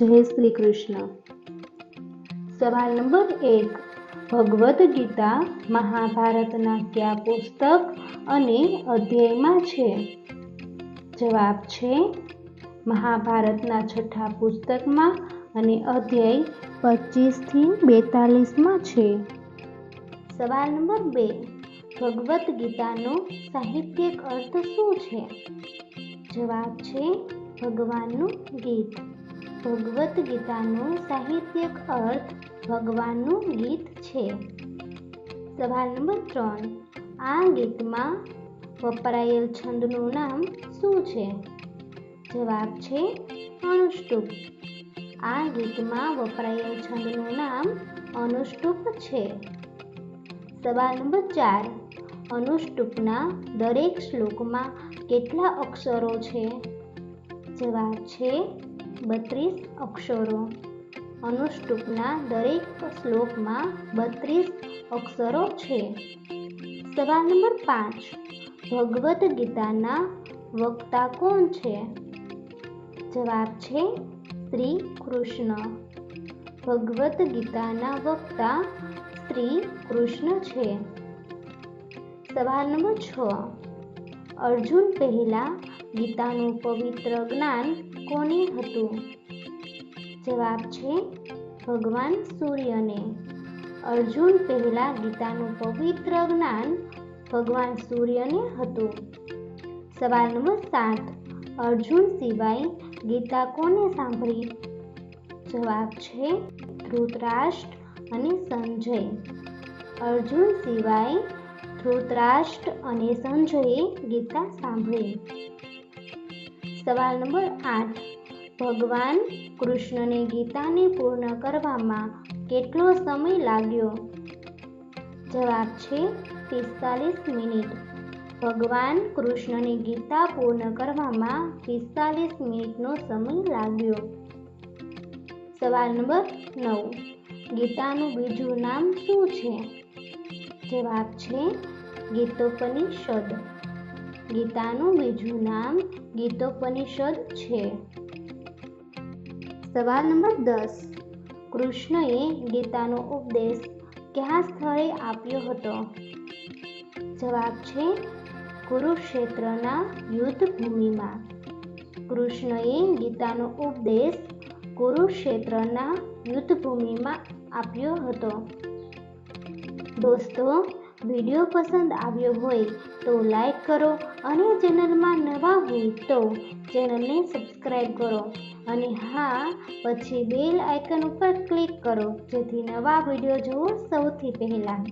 જય શ્રી કૃષ્ણ। સવાલ નંબર 1, ભગવદ્ ગીતા મહાભારતના કયા પુસ્તક અને અધ્યાયમાં છે? જવાબ છે મહાભારતના 6થા પુસ્તકમાં અને અધ્યાય 25 થી 42માં છે। સવાલ નંબર 2, ભગવદ્ ગીતાનો સાહિત્યિક અર્થ શું છે? જવાબ છે ભગવાનનું ગીત। ભગવદ્ ગીતાનો સાહિત્યિક અર્થ ભગવાનનું ગીત છે। સવાલ નંબર 3, આ ગીતમાં વપરાયેલ છંદનું નામ શું છે? જવાબ છે અનુષ્ટુપ। આ ગીતમાં વપરાયેલ છંદનું નામ અનુષ્ટુપ છે। સવાલ નંબર 4, અનુષ્ટુપના દરેક શ્લોકમાં કેટલા અક્ષરો છે? જવાબ છે 32 અક્ષરો। અનુષ્ટુપના દરેક શ્લોકમાં 32 અક્ષરો છે। સવાલ નંબર 5, ભગવદ્ ગીતાના વક્તા કોણ છે? જવાબ છે શ્રી કૃષ્ણ। ભગવદ્ ગીતાના વક્તા શ્રી કૃષ્ણ છે। સવાલ નંબર 6, અર્જુન પહેલા ગીતાનું પવિત્ર જ્ઞાન કોને હતું? જવાબ છે ભગવાન સૂર્યને। અર્જુન પહેલા ગીતાનું પવિત્ર જ્ઞાન ભગવાન સૂર્યને હતું। સવાલ નંબર 7, અર્જુન સિવાય ગીતા કોને સાંભળી? જવાબ છે ધૃતરાષ્ટ્ર અને સંજય। અર્જુન સિવાય ધૃતરાષ્ટ્ર અને સંજયે ગીતા સાંભળી। સવાલ નંબર 8, ભગવાન કૃષ્ણને ગીતાને પૂર્ણ કરવામાં કેટલો સમય લાગ્યો? જવાબ છે 45 મિનિટ। ભગવાન કૃષ્ણને ગીતા પૂર્ણ કરવામાં 45 મિનિટનો સમય લાગ્યો। સવાલ નંબર 9, ગીતાનું બીજું નામ શું છે? જવાબ છે ગીતોપનિષદ। ગીતાનું બીજું નામ ગીતોપનિષદ છે। સવાલ નંબર 10, કૃષ્ણએ ગીતાનો ઉપદેશ કયા સ્થળે આપ્યો હતો? જવાબ છે કુરુક્ષેત્રના યુદ્ધ ભૂમિમાં। કૃષ્ણએ ગીતાનો ઉપદેશ કુરુક્ષેત્રના યુદ્ધ ભૂમિમાં આપ્યો હતો। દોસ્તો, વિડીયો પસંદ આવ્યો હોય તો લાઈક કરો અને ચેનલમાં નવા હોય તો ચેનલને સબસ્ક્રાઈબ કરો અને હા, પછી બેલ આઇકન ઉપર ક્લિક કરો જેથી નવા વિડીયો જુઓ સૌથી પહેલા।